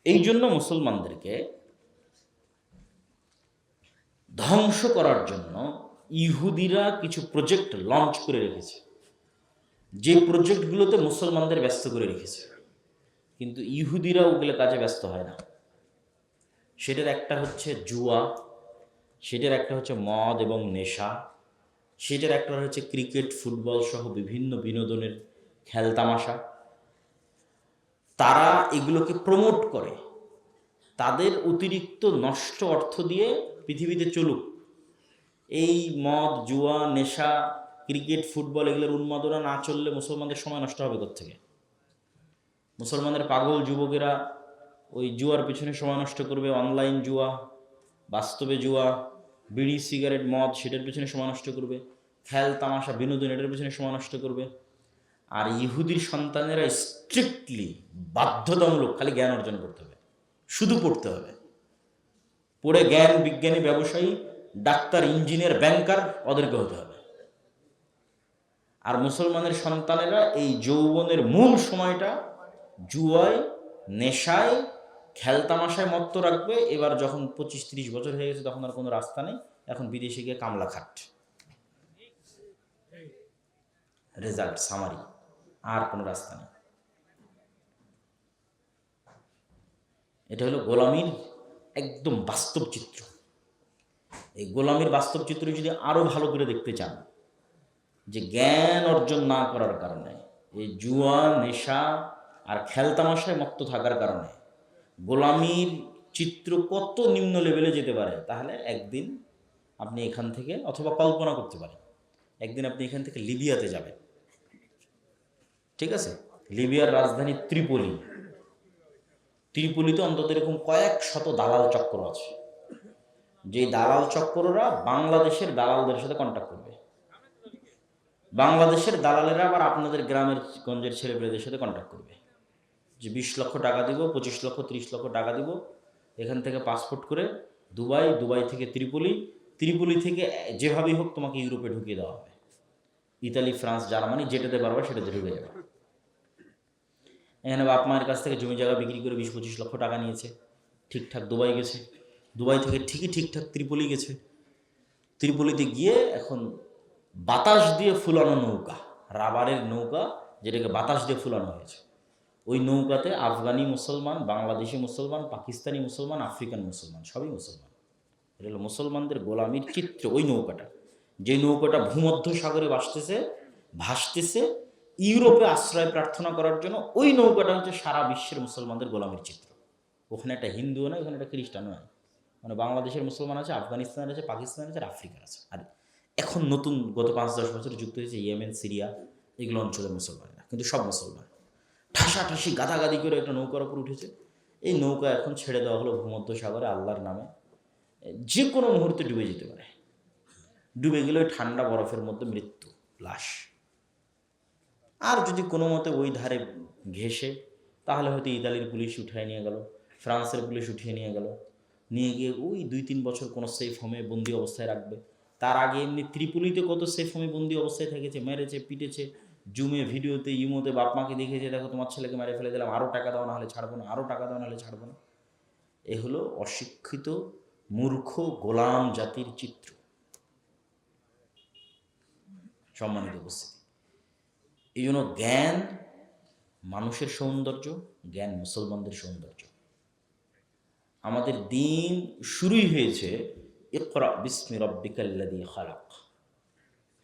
এই জন্য মুসলমানদেরকে ধ্বংস করার জন্য ইহুদিরা কিছু প্রজেক্ট লঞ্চ করে রেখেছে, যে প্রজেক্টগুলোতে মুসলমানদের ব্যস্ত করে রেখেছে, কিন্তু ইহুদিরা ওগুলো কাজে ব্যস্ত হয় না। সেটার একটা হচ্ছে জুয়া, সেটার একটা হচ্ছে মদ এবং নেশা, সেটার একটা হচ্ছে ক্রিকেট, ফুটবল সহ বিভিন্ন বিনোদনের খেলতামাশা। তারা এগুলোকে প্রমোট করে, তাদের অতিরিক্ত নষ্ট অর্থ দিয়ে পৃথিবীতে চলুক। এই মদ, জুয়া, নেশা, ক্রিকেট, ফুটবল এগুলোর উন্মাদনা না চললে মুসলমানদের সময় নষ্ট হবে কোত্থেকে? মুসলমানদের পাগল যুবকেরা ওই জুয়ার পিছনে সময় নষ্ট করবে, অনলাইন জুয়া, বাস্তবে জুয়া, বিড়ি, সিগারেট, মদ সেটার পিছনে সময় নষ্ট করবে, খেল তামাশা, বিনোদন এটার পিছনে সময় নষ্ট করবে। আর ইহুদির সন্তানেরা স্ট্রিক্টলি বাধ্যতামূলক খালি জ্ঞান অর্জন করতে হবে, শুধু পড়তে হবে, পড়ে জ্ঞান, বিজ্ঞানী, ব্যবসায়ী, ডাক্তার, ইঞ্জিনিয়ার, ব্যাংকার ওদেরকে হতে হবে। আর মুসলমানের সন্তানেরা এই যৌবনের মূল সময়টা জুয়ায়, নেশায়, খেলতামাশায় মত্ত রাখবে। এবার যখন 25-30 বছর হয়ে গেছে তখন আর কোনো রাস্তা নেই, এখন বিদেশে গিয়ে কামলা খাট, রেজাল্ট সামারি, আর কোনো রাস্তা নেই। এটা হলো গোলামির একদম বাস্তব চিত্র। এই গোলামির বাস্তব চিত্র যদি আরো ভালো করে দেখতে চান, যে জ্ঞান অর্জন না করার কারণে, এই জুয়া, নেশা আর খেলতামাশায় মত্ত থাকার কারণে গোলামির চিত্র কত নিম্ন লেভেলে যেতে পারে, তাহলে একদিন আপনি এখান থেকে, অথবা কল্পনা করতে পারেন, একদিন আপনি এখান থেকে লিবিয়াতে যাবেন। ঠিক আছে, লিবিয়ার রাজধানী ত্রিপলি। ত্রিপলিতে অন্তত এরকম কয়েক শত দালাল চক্র আছে, যে দালাল চক্ররা বাংলাদেশের দালালদের সাথে কন্ট্যাক্ট করবে। বাংলাদেশের দালালেরা আবার আপনাদের গ্রামের গঞ্জের ছেলেপেলেদের সাথে কন্ট্যাক্ট করবে, যে 20 লক্ষ টাকা দিব, 25 লক্ষ, 30 লক্ষ টাকা দিব, এখান থেকে পাসপোর্ট করে দুবাই, দুবাই থেকে ত্রিপলি, ত্রিপলি থেকে যেভাবেই হোক তোমাকে ইউরোপে ঢুকিয়ে দেওয়া হবে। ইতালি, ফ্রান্স, জার্মানি যেটাতে পারবে সেটাতে ঢুকে যাবে। এখানে বাপ মায়ের কাছ থেকে জমি জায়গা বিক্রি করে 20-25 লক্ষ টাকা নিয়েছে, ঠিকঠাক দুবাই গেছে, দুবাই থেকে ঠিকঠাক ত্রিপলি গেছে, ত্রিপলিতে গিয়ে এখন বাতাস দিয়ে ফুলানো নৌকা, রাবারের নৌকা যেটাকে বাতাস দিয়ে ফুলানো হয়েছে, ওই নৌকাতে আফগানি মুসলমান, বাংলাদেশি মুসলমান, পাকিস্তানি মুসলমান, আফ্রিকান মুসলমান, সবই মুসলমান। এটা হলো মুসলমানদের গোলামির চিত্র। ওই নৌকাটা, যে নৌকাটা ভূমধ্য সাগরে ভাসতেছে ইউরোপে আশ্রয় প্রার্থনা করার জন্য, ওই নৌকাটা হচ্ছে সারা বিশ্বের মুসলমানদের গোলামির চিত্র। ওখানে একটা হিন্দুও নয়, ওখানে একটা খ্রিস্টানও নয়, মানে বাংলাদেশের মুসলমান আছে, আফগানিস্তানের আছে, পাকিস্তানের আছে, আর আফ্রিকার আছে। আর এখন নতুন গত 5-10 বছর যুক্ত হয়েছে ইয়েমেন, সিরিয়া, এগুলো অঞ্চলের মুসলমানেরা, কিন্তু সব মুসলমান ঠাসাঠাসি গাদাগাদি করে একটা নৌকার উপর উঠেছে। এই নৌকা এখন ছেড়ে দেওয়া হলো ভূমধ্য সাগরে আল্লাহর নামে, যে কোনো মুহূর্তে ডুবে যেতে পারে। ডুবে গেলে ঠান্ডা বরফের মধ্যে মৃত্যু, লাশ। আর যদি কোনো মতে ওই ধারে ঘেসে, তাহলে হয়তো ইতালির পুলিশ উঠিয়ে নিয়ে গেল, ফ্রান্সের পুলিশ উঠিয়ে নিয়ে গেল, নিয়ে গিয়ে ওই 2-3 বছর কোনো সেফ হোমে বন্দি অবস্থায় রাখবে। তার আগে এমনি ত্রিপুলিতে কত সেফ হোমে বন্দি অবস্থায় থেকেছে, মেরেছে, পিটেছে, জুমে, ভিডিওতে, ইমোতে বাপ মাকে দেখেছে, দেখো তোমার ছেলেকে মেরে ফেলে দিলাম, আরও টাকা দাও না হলে ছাড়বো না, আরও টাকা দাও না হলে ছাড়বো না। এ হলো অশিক্ষিত, মূর্খ, গোলাম জাতির চিত্র। সম্মানিত উপস্থিতি, এই জন্য জ্ঞান মানুষের সৌন্দর্য, জ্ঞান মুসলমানদের সৌন্দর্য। আমাদের দিন শুরুই হয়েছে ইকরা বিস্মি রব্বিকাল্লাযী খালাক,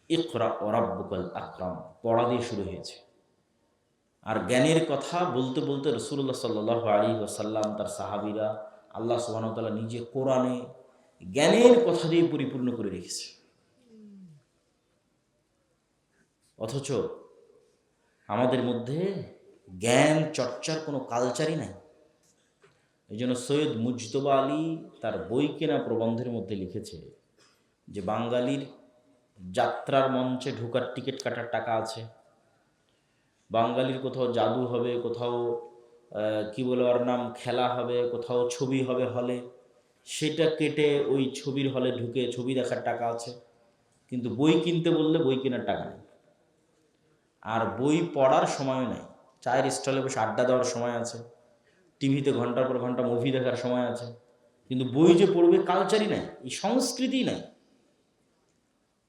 ইকরা ওয়া রাব্বুকাল আকরাম, পড়া দিয়ে শুরু হয়েছে। আর জ্ঞানের কথা বলতে বলতে রাসূলুল্লাহ সাল্লাল্লাহু আলাইহি ওয়াসাল্লাম, তার সাহাবীরা, আল্লাহ সুবহানাহু ওয়া তাআলা নিজে কোরআনে জ্ঞানের কথা দিয়ে পরিপূর্ণ করে রেখেছে। অথচ আমাদের মধ্যে জ্ঞান চর্চার কোনো কালচারই নাই। এই জন্য সৈয়দ মুজতবা আলী তার বই কেনা প্রবন্ধের মধ্যে লিখেছে যে বাঙালির যাত্রার মঞ্চে ঢোকার টিকিট কাটার টাকা আছে, বাঙালির কোথাও জাদু হবে, কোথাও কি বলে ওর নাম, খেলা হবে, কোথাও ছবি হবে হলে, সেটা কেটে ওই ছবির হলে ঢুকে ছবি দেখার টাকা আছে, কিন্তু বই কিনতে বললে বই কেনার টাকা নেই। আর বই পড়ার সময়ও নেই, চায়ের স্টলে বসে আড্ডা দেওয়ার সময় আছে, টিভিতে ঘন্টার পর ঘন্টা মুভি দেখার সময় আছে, কিন্তু বই যে পড়বে কালচারই নাই, এই সংস্কৃতি নাই।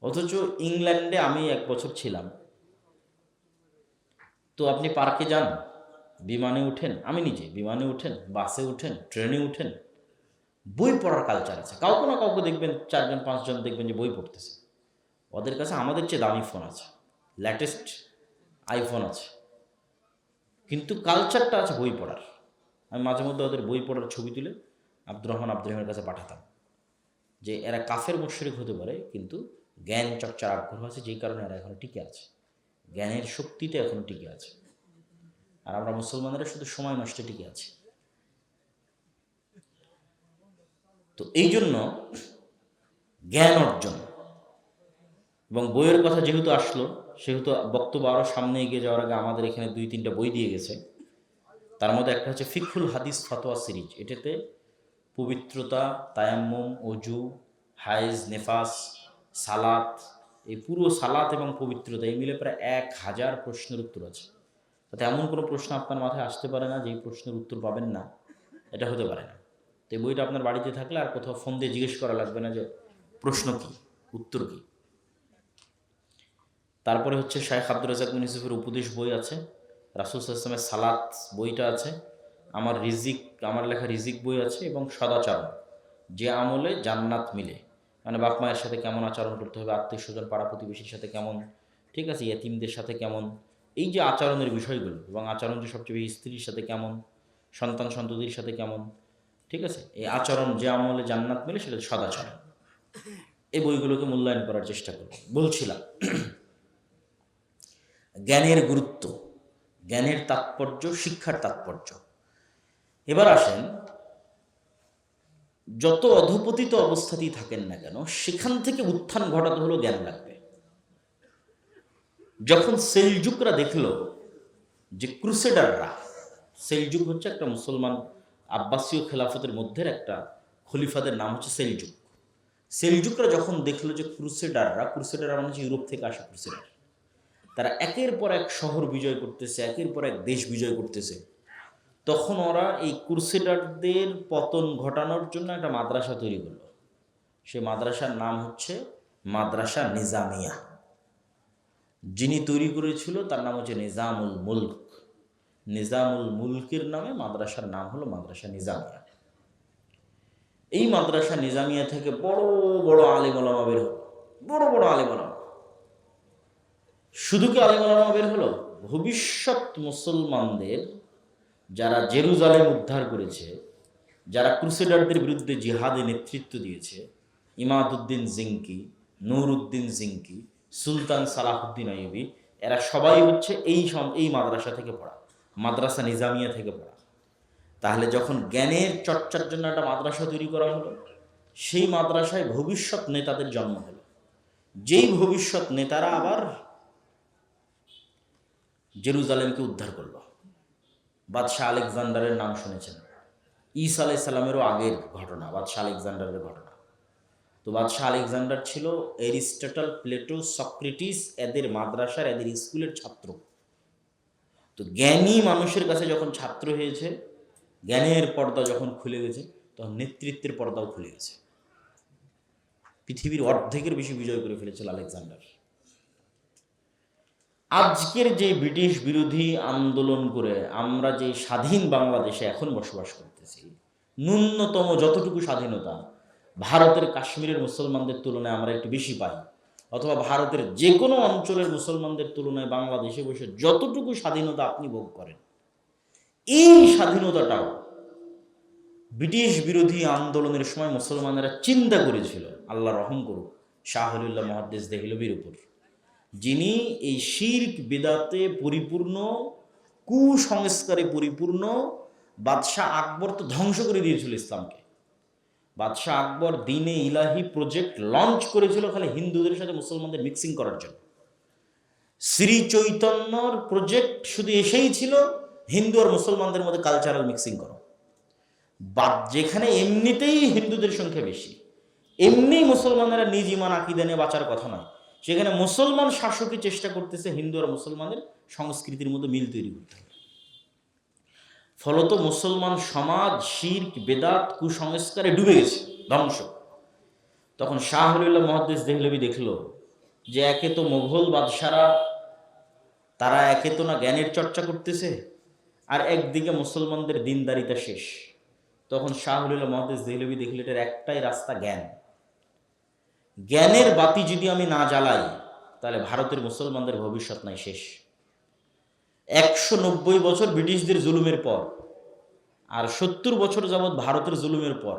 অথচ ইংল্যান্ডে আমি 1 বছর ছিলাম, তো আপনি পার্কে যান, বিমানে উঠেন, আমি নিজে বিমানে উঠেন, বাসে উঠেন, ট্রেনে উঠেন, বই পড়ার কালচার আছে। কাউকে না কাউকে দেখবেন 4 জন 5 জন দেখবেন যে বই পড়তেছে। ওদের কাছে আমাদের চেয়ে দামি ফোন আছে, লেটেস্ট আইফোন আছে, কিন্তু কালচারটা আছে বই পড়ার। আমি মাঝে মধ্যে ওদের বই পড়ার ছবি তুলে আব্দুর রহমানের কাছে পাঠাতাম, যে এরা কাফের মুশরিক হতে পারে, কিন্তু জ্ঞান চর্চার আগ্রহ আছে, যেই কারণে এরা এখনো টিকে আছে, জ্ঞানের শক্তিতে এখনো টিকে আছে। আর আমরা মুসলমানরা শুধু সময় নষ্টে টিকে আছি। তো এই জন্য জ্ঞান অর্জন এবং বইয়ের কথা যেহেতু আসলো, সেহেতু বক্তব্য আরও সামনে এগিয়ে যাওয়ার আগে আমাদের এখানে 2-3টা বই দিয়ে গেছে। তার মধ্যে একটা হচ্ছে ফিকহুল হাদিস ফতোয়া সিরিজ। এটাতে পবিত্রতা, তায়াম্মুম, অজু, হাইজ, নেফাস, সালাত, এই পুরো সালাত এবং পবিত্রতা এই মিলে প্রায় 1000 প্রশ্নের উত্তর আছে। তাতে এমন কোনো প্রশ্ন আপনার মাথায় আসতে পারে না যেই প্রশ্নের উত্তর পাবেন না, এটা হতে পারে না। তো এই বইটা আপনার বাড়িতে থাকলে আর কোথাও ফোন দিয়ে জিজ্ঞেস করা লাগবে না যে প্রশ্ন কি, উত্তর কি। তারপরে হচ্ছে শাইখ আব্দুর রাজ্জাক বিন ইউসুফের উপদেশ বই আছে, রাসূল সাল্লাল্লাহু আলাইহি ওয়াসাল্লামের সালাত বইটা আছে, আমার লেখা রিজিক বই আছে, এবং সদাচরণ, যে আমলে জান্নাত মিলে, মানে বাপ মায়ের সাথে কেমন আচরণ করতে হবে, আত্মীয় স্বজন পাড়া প্রতিবেশীর সাথে কেমন, ঠিক আছে, ইয়েতিমদের সাথে কেমন, এই যে আচরণের বিষয়গুলো, এবং আচরণ যে সবচেয়ে বেশি স্ত্রীর সাথে কেমন, সন্তান সন্ততির সাথে কেমন, ঠিক আছে, এই আচরণ যে আমলে জান্নাত মিলে সেটা সদাচরণ। এই বইগুলোকে মূল্যায়ন করার চেষ্টা করব। বলছিলাম জ্ঞানের গুরুত্ব, জ্ঞানের তাৎপর্য, শিক্ষার তাৎপর্য। এবার আসেন, যত অধপতিত অবস্থাতেই থাকেন না কেন, সেখান থেকে উত্থান ঘটাতে হলো জ্ঞান লাগবে। যখন সেলজুকরা দেখলো যে ক্রুসেডাররা, সেলজুক হচ্ছে একটা মুসলমান আব্বাসীয় খেলাফতের মধ্যে একটা খলিফাদের নাম হচ্ছে সেলজুক। সেলজুকরা যখন দেখলো যে ক্রুসেডাররা মানে হচ্ছে ইউরোপ থেকে আসা ক্রুসেডার, তারা একের পর এক শহর বিজয় করতেছে, একের পর এক দেশ বিজয় করতেছে, তখন ওরা এই ক্রুসেডারদের পতন ঘটানোর জন্য একটা মাদ্রাসা তৈরি করলো। সেই মাদ্রাসার নাম হচ্ছে মাদ্রাসা নিজামিয়া। যিনি তৈরি করেছিল তার নাম হচ্ছে নিজামুল মুলক। নিজামুল মুলকের নামে মাদ্রাসার নাম হলো মাদ্রাসা নিজামিয়া। এই মাদ্রাসা নিজামিয়া থেকে বড় বড় আলেম ওলামা বের হলো, বড় বড় আলেম ওলামা। শুধু কি আলেম ওলামা বের হলো, ভবিষ্যৎ মুসলমানদের যারা জেরুজালেম উদ্ধার করেছে, যারা ক্রুসেডারদের বিরুদ্ধে জিহাদে নেতৃত্ব দিয়েছে, ইমাদউদ্দিন জিঙ্কি, নুরউদ্দিন জিঙ্কি, সুলতান সালাহুদ্দিন আইয়ুবী, এরা সবাই হচ্ছে এই মাদ্রাসা থেকে পড়া, মাদ্রাসা নিজামিয়া থেকে পড়া। তাহলে যখন জ্ঞানের চর্চার জন্য একটা মাদ্রাসা তৈরি করা হলো, সেই মাদ্রাসায় ভবিষ্যৎ নেতাদের জন্ম হলো, যেই ভবিষ্যৎ নেতারা আবার জেরুজালেমকে উদ্ধার করলো। বাদশাহ আলেকজান্ডারের নাম শুনেছেন, ঈসা আলাইহিস সালামেরও আগের ঘটনা, বাদশাহ আলেকজান্ডারের ঘটনা। তো বাদশাহ আলেকজান্ডার ছিল এরিস্টটল, প্লেটো, সক্রেটিস এদের মাদ্রাসার, এদের স্কুলের ছাত্র। তো জ্ঞানী মানুষের কাছে যখন ছাত্র হয়েছে, জ্ঞানের পর্দা যখন খুলে গেছে, তখন নেতৃত্বের পর্দাও খুলে গেছে। পৃথিবীর অর্ধেকের বেশি বিজয় করে ফেলেছিল আলেকজান্ডার। আজকের যে ব্রিটিশ বিরোধী আন্দোলন করে আমরা যে স্বাধীন বাংলাদেশে এখন বসবাস করতেছি, ন্যূনতম যতটুকু স্বাধীনতা ভারতের কাশ্মীরের মুসলমানদের তুলনায় আমরা একটু বেশি পাই, অথবা ভারতের যে কোনো অঞ্চলের মুসলমানদের তুলনায় বাংলাদেশে বসে যতটুকু স্বাধীনতা আপনি ভোগ করেন, এই স্বাধীনতাটাও ব্রিটিশ বিরোধী আন্দোলনের সময় মুসলমানেরা চিন্তা করেছিল, আল্লাহ রহম করুক, শাহ ওলিউল্লাহ মুহাদ্দিস দেহলভির উপর, যিনি এই শিরক বিদআতে পরিপূর্ণ, কুসংস্কারে পরিপূর্ণ। বাদশাহ আকবর তো ধ্বংস করে দিয়েছিল ইসলামকে। বাদশাহ আকবর দ্বীনে ইলাহি প্রজেক্ট লঞ্চ করেছিল খালি হিন্দুদের সাথে মুসলমানদের মিক্সিং করার জন্য। শ্রী চৈতন্যর প্রজেক্ট শুধু এসেই ছিল হিন্দু আর মুসলমানদের মধ্যে কালচারাল মিক্সিং করো। যেখানে এমনিতেই হিন্দুদের সংখ্যা বেশি, এমনি মুসলমানেরা নিজ ইমান আকীদা নিয়ে বাঁচার কথা নয়, সেখানে মুসলমান শাসকই চেষ্টা করতেছে হিন্দু আর মুসলমানের সংস্কৃতির মধ্যে মিল তৈরি করতে হবে। ফলত মুসলমান সমাজ শিরক বেদাত কুসংস্কারে ডুবে গেছে, ধ্বংস। তখন শাহ ওলিউল্লাহ মুহাদ্দিস দেহলভী দেখলো যে একে তো মোগল বাদশারা তারা একে তো না জ্ঞানের চর্চা করতেছে, আর একদিকে মুসলমানদের দিনদারিতা শেষ। তখন শাহ ওলিউল্লাহ মুহাদ্দিস দেহলভী দেখলো এটার একটাই রাস্তা, জ্ঞান। জ্ঞানের বাতি যদি আমি না জ্বালাই তাহলে ভারতের মুসলমানদের ভবিষ্যৎ নাই, শেষ। 190 বছর ব্রিটিশদের জুলুমের পর আর 70 বছর যাবৎ ভারতের জুলুমের পর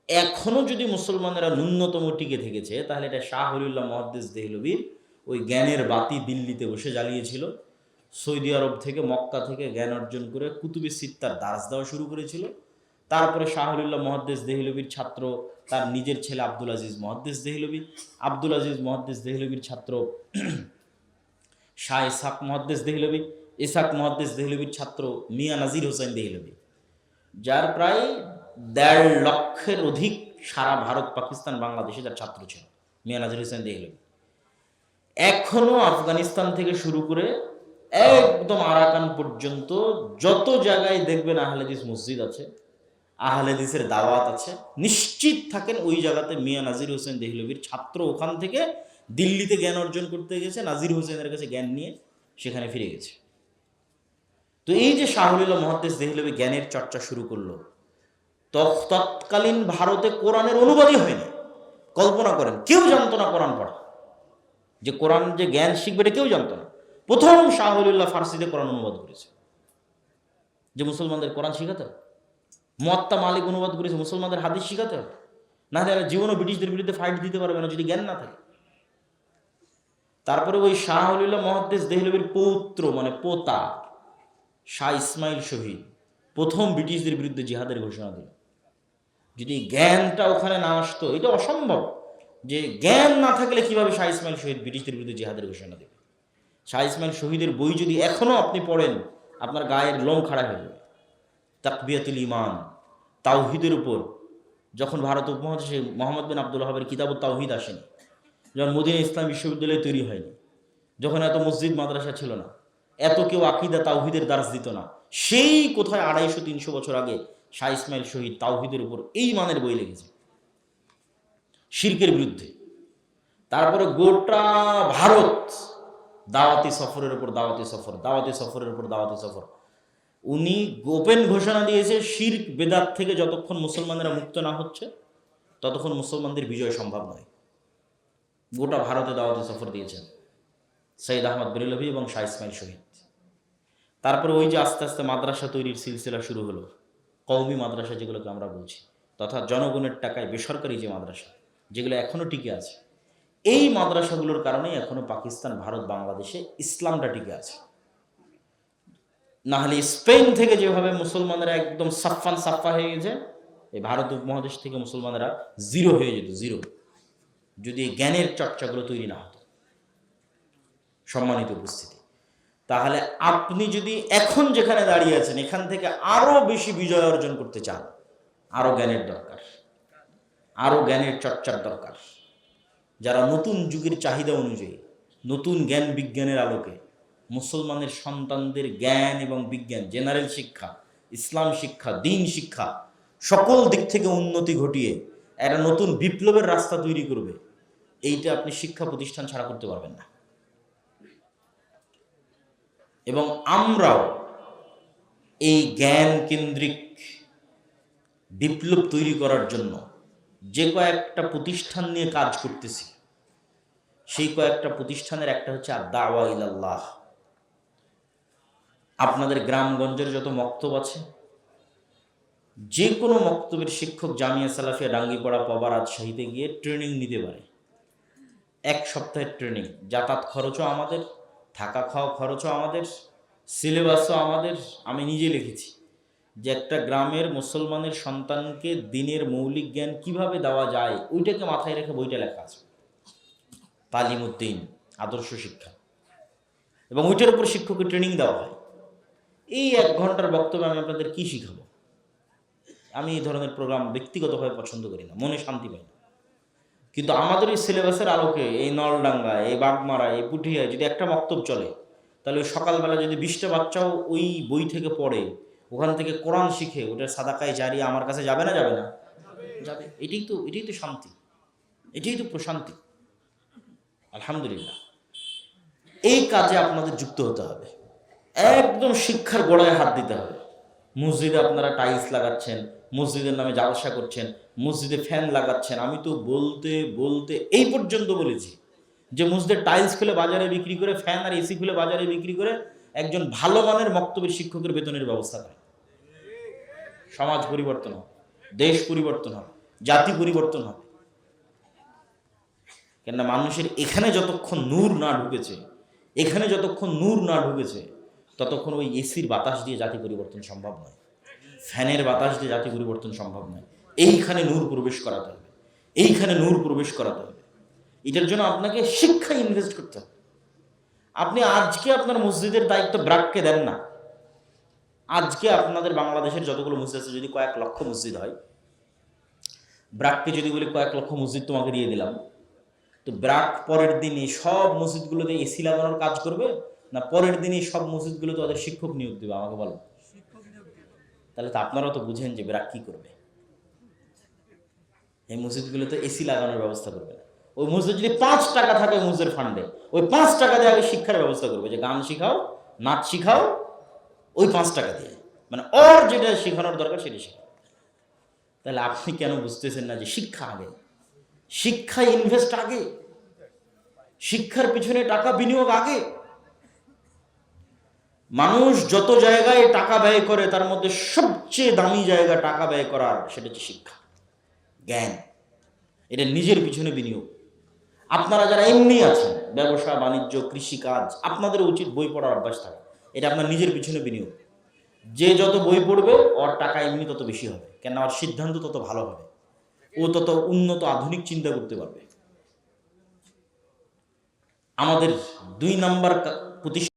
এখনো যদি মুসলমানেরা ন্যূনতম টিকে থেকেছে, তাহলে এটা শাহ ওলিউল্লাহ মুহাদ্দিস দেহলভীর ওই জ্ঞানের বাতি দিল্লিতে বসে জ্বালিয়েছিল। সৌদি আরব থেকে, মক্কা থেকে জ্ঞান অর্জন করে কুতুবে সিত্তার দাস দেওয়া শুরু করেছিল। তারপরে শাহ ওলিউল্লাহ মুহাদ্দিস দেহলভীর ছাত্র তার নিজের ছেলে আব্দুল আজিজ মুহাদ্দিস দেহলভী, আব্দুল আজিজ মুহাদ্দিস দেহলভীর ছাত্র শাহ ইসহাক মুহাদ্দিস দেহলভী, ইসহাক মুহাদ্দিস দেহলভীর ছাত্র মিয়া নাজির হোসেন দেহলভী, যার প্রায় 1.5 লক্ষের অধিক সারা ভারত, পাকিস্তান, বাংলাদেশে যার ছাত্র ছিল মিয়া নাজির হোসেন দেহলভী। এখনো আফগানিস্তান থেকে শুরু করে একদম আরাকান পর্যন্ত যত জায়গায় দেখবেন আহলে হাদিস মসজিদ আছে, আহলে হাদিসের দাওয়াত আছে, নিশ্চিত থাকেন ওই জায়গাতে মিয়া নাজির হোসেন দেহলভীর ছাত্র ওখান থেকে দিল্লিতে জ্ঞান অর্জন করতে গেছে, নাজির হোসেনের কাছে জ্ঞান নিয়ে সেখানে ফিরে গেছে। তো এই যে শাহ ওলিউল্লাহ মুহাদ্দিস দেহলভী জ্ঞানের চর্চা শুরু করলো, তৎকালীন ভারতে কোরআনের অনুবাদই হয়নি। কল্পনা করেন, কেউ জানতো না কোরআন পড়া, যে কোরআন যে জ্ঞান শিখবে এটা কেউ জানতো না। প্রথম শাহ ওলিউল্লাহ ফার্সিতে কোরআন অনুবাদ করেছে, যে মুসলমানদের কোরআন শিখাতে হবে। মুয়াত্তা মালিক অনুবাদ করেছে, মুসলমানদের হাদিস শিখাতে হবে, না তারা জীবনও ব্রিটিশদের বিরুদ্ধে ফাইট দিতে পারবে না যদি জ্ঞান না থাকে। তারপরে ওই শাহ ওলিউল্লাহ মুহাদ্দিস দেহলভীর পৌত্র মানে পোতা শাহ ইসমাইল শহীদ প্রথম ব্রিটিশদের বিরুদ্ধে জিহাদের ঘোষণা দিল। যদি জ্ঞানটা ওখানে না আসতো, এটা অসম্ভব যে জ্ঞান না থাকলে কিভাবে শাহ ইসমাইল শহীদ ব্রিটিশদের বিরুদ্ধে জিহাদের ঘোষণা দেবে। শাহ ইসমাইল শহীদের বই যদি এখনো আপনি পড়েন, আপনার গায়ের লোম খাড়া হয়ে যাবে। তাকবিয়াতুল ঈমান, তাওহীদের উপর, যখন ভারত উপমহাদেশে মোহাম্মদ বিন আব্দুল ওয়াহাবের কিতাবুত তাওহীদ আসেনি, যখন মদিনা ইসলাম বিশ্ববিদ্যালয় তৈরি হয়নি, যখন এত মসজিদ মাদ্রাসা ছিল না, এত কেউ আকীদা তাওহীদের দার্স দিত না, সেই কোথায় 250-300 বছর আগে শাহ ইসমাইল শহীদ তাওহীদের উপর এই মানের বই লিখেছে, শিরকের বিরুদ্ধে। তারপরে গোটা ভারত দাওয়াতি সফরের উপর দাওয়াতি সফর, দাওয়াতি সফরের উপর দাওয়াতি সফর। উনি গোপেন ঘোষণা দিয়েছে, শিরক বেদাত থেকে যতক্ষণ মুসলমানেরা মুক্ত না হচ্ছে ততক্ষণ মুসলমানদের বিজয় সম্ভব নয়। গোটা ভারতে দাওয়াতি সফর দিয়েছেন সৈয়দ আহমদ বেরেলভী এবং শাহ ইসমাইল শহীদ। তারপরে ওই যে আস্তে আস্তে মাদ্রাসা তৈরির সিলসিলা শুরু হলো, কওমি মাদ্রাসা যেগুলোকে আমরা বলছি, তথা জনগণের টাকায় বেসরকারি যে মাদ্রাসা, যেগুলো এখনো টিকে আছে, এই মাদ্রাসাগুলোর কারণেই এখনো পাকিস্তান, ভারত, বাংলাদেশে ইসলামটা টিকে আছে। নাহলে স্পেন থেকে যেভাবে মুসলমানেরা একদম সাফা হয়ে গেছে, এই ভারত উপমহাদেশ থেকে মুসলমানেরা জিরো হয়ে যেত, জিরো, যদি এই জ্ঞানের চর্চাগুলো তৈরি না হতো। সম্মানিত উপস্থিতি, তাহলে আপনি যদি এখন যেখানে দাঁড়িয়ে আছেন এখান থেকে আরো বেশি বিজয় অর্জন করতে চান, আরো জ্ঞানের দরকার, আরো জ্ঞানের চর্চার দরকার। যারা নতুন যুগের চাহিদা অনুযায়ী, নতুন জ্ঞান বিজ্ঞানের আলোকে মুসলমানের সন্তানদের জ্ঞান এবং বিজ্ঞান, জেনারেল শিক্ষা, ইসলাম শিক্ষা, দিন শিক্ষা, সকল দিক থেকে উন্নতি ঘটিয়ে একটা নতুন বিপ্লবের রাস্তা তৈরি করবে, এইটা আপনি শিক্ষা প্রতিষ্ঠান ছাড়া করতে পারবেন না। এবং আমরাও এই জ্ঞান কেন্দ্রিক বিপ্লব তৈরি করার জন্য যে কয়েকটা প্রতিষ্ঠান নিয়ে কাজ করতেছি, সেই কয়েকটা প্রতিষ্ঠানের একটা হচ্ছে আদ-দাওয়া ইলাল্লাহ। আপনাদের গ্রামগঞ্জের যত মক্তব আছে, যে কোনো মক্তবের শিক্ষক জামিয়া সালাফিয়া ডাঙ্গিপাড়া, পবা, রাজশাহীতে গিয়ে ট্রেনিং নিতে পারে। 1 সপ্তাহের ট্রেনিং, যাতায়াত খরচও আমাদের, থাকা খাওয়া খরচও আমাদের, সিলেবাসও আমাদের। আমি নিজে লিখেছি যে একটা গ্রামের মুসলমানের সন্তানকে দিনের মৌলিক জ্ঞান কিভাবে দেওয়া যায়, ওইটাকে মাথায় রেখে বইটা লেখা আছে, তালিমউদ্দিন, আদর্শ শিক্ষা। এবং ওইটার উপর শিক্ষকের ট্রেনিং দেওয়া হয়। এই 1 ঘন্টার বক্তব্যে আমি আপনাদের কি শিখাবো? আমি এই ধরনের প্রোগ্রাম ব্যক্তিগতভাবে পছন্দ করি না, মনে শান্তি পাই না। কিন্তু আমাদের এই সিলেবাসের আলোকে এই নলডাঙ্গা, এই বাগমারা, এই পুঠিয়ায় যদি একটা বক্তব্য চলে, তাহলে ওই সকালবেলা যদি 20টা বাচ্চাও ওই বই থেকে পড়ে, ওখান থেকে কোরআন শিখে ওটার সাদাকায় জারিয়া আমার কাছে যাবে না যাবে না? যাবে। এটাই তো শান্তি, এটাই তো প্রশান্তি। আলহামদুলিল্লাহ, এই কাজে আপনাদের যুক্ত হতে হবে, একদম শিক্ষার গোড়ায় হাত দিতে হবে। মসজিদে আপনারা টাইলস লাগাচ্ছেন, মসজিদের নামে জালসা করছেন, মসজিদে ফ্যান লাগাচ্ছেন। আমি তো বলতে বলতে এই পর্যন্ত বলেছি যে মসজিদের টাইলস খুলে বাজারে বিক্রি করে, ফ্যান আর এসি খুলে বাজারে বিক্রি করে একজন ভালো মানের মক্তবের শিক্ষকের বেতনের ব্যবস্থা করে। সমাজ পরিবর্তন হবে, দেশ পরিবর্তন হবে, জাতি পরিবর্তন হবে। কেননা মানুষের এখানে যতক্ষণ নূর না ঢুকেছে, এখানে যতক্ষণ নূর না ঢুকেছে, ততক্ষণ ওই এসির বাতাস দিয়ে জাতি পরিবর্তন সম্ভব নয়, ফ্যানের বাতাস দিয়ে জাতি পরিবর্তন সম্ভব নয়। এইখানে নূর প্রবেশ করাতে হবে, এইখানে নূর প্রবেশ করাতে হবে। এটার জন্য আপনাকে শিক্ষায় ইনভেস্ট করতে হবে। আপনি আজকে আপনার মসজিদের দায়িত্ব ব্রাককে দেন না। আজকে আপনাদের বাংলাদেশের যতগুলো মসজিদ আছে, যদি কয়েক লক্ষ মসজিদ হয়, ব্রাককে যদি বলি কয়েক লক্ষ মসজিদ তোমাকে দিয়ে দিলাম, তো ব্রাক পরের দিনই সব মসজিদগুলোতে এসি লাগানোর কাজ করবে, না পরের দিনই সব মসজিদগুলোতে ওদের শিক্ষক নিয়োগ দেবে? আমাকে বলো। তাহলে তো আপনারাও তো বুঝেন যে ব্রাক কি করবে। এই মসজিদগুলোতে এসি লাগানোর ব্যবস্থা করবে না। ওই মসজিদ যদি 5 টাকা থাকে ওই মসজিদের ফান্ডে, ওই 5 টাকা দিয়ে আগে শিক্ষার ব্যবস্থা করবে, যে গান শিখাও, নাচ শিখাও, ওই 5 টাকা দিয়ে, মানে ওর যেটা শেখানোর দরকার সেটা শেখাও। তাহলে আপনি কেন বুঝতেছেন না যে শিক্ষা আগে, শিক্ষায় ইনভেস্ট আগে, শিক্ষার পিছনে টাকা বিনিয়োগ আগে। মানুষ যত জায়গায় টাকা ব্যয় করে তার মধ্যে সবচেয়ে দামি জায়গা টাকা ব্যয় করার, সেটা হচ্ছে শিক্ষা, জ্ঞান। এটা নিজের পিছনে বিনিয়োগ। আপনারা যারা এমনি আছেন, ব্যবসা বাণিজ্য, কৃষিকাজ, আপনাদের উচিত বই পড়ার অভ্যাস থাকা। এটা আপনার নিজের পিছনে বিনিয়োগ। যে যত বই পড়বে ওর টাকা এমনি তত বেশি হবে, কেন ওর সিদ্ধান্ত তত ভালো হবে, ও তত উন্নত আধুনিক চিন্তা করতে পারবে। আমাদের 2 নাম্বার প্রতিষ্ঠান